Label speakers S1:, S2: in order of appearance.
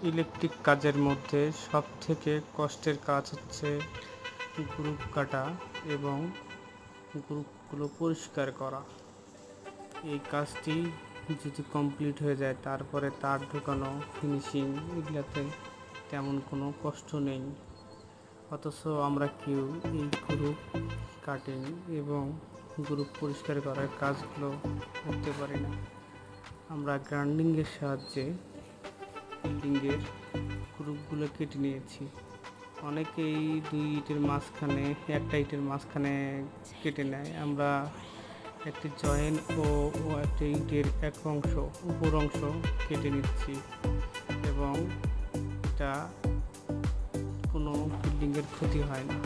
S1: Electric কাজের মধ্যে সবথেকে কষ্টের কাজ হচ্ছে গ্রুপ কাটা এবং গ্রুপগুলো পরিষ্কার করা। এই কাজটি যদি কমপ্লিট হয়ে যায় তারপরে তার ঢোকানো, ফিনিশিং এগুলাতে তেমন কোনো কষ্ট নেই। অথচ আমরা কেউ এই গ্রুপ কাটিং এবং গ্রুপ পরিষ্কার করার কাজগুলো করতে পারি না। আমরা গ্রাইন্ডিংয়ের সাহায্যে বিল্ডিংয়ের গ্রুপগুলো কেটে নিয়েছি। অনেকেই একটা ইটের মাঝখানে কেটে নেয়। আমরা একটি জয়েন ও একটি ইটের এক অংশ উপর অংশ কেটে নিচ্ছি এবং এটা কোনো বিল্ডিংয়ের ক্ষতি হয় না।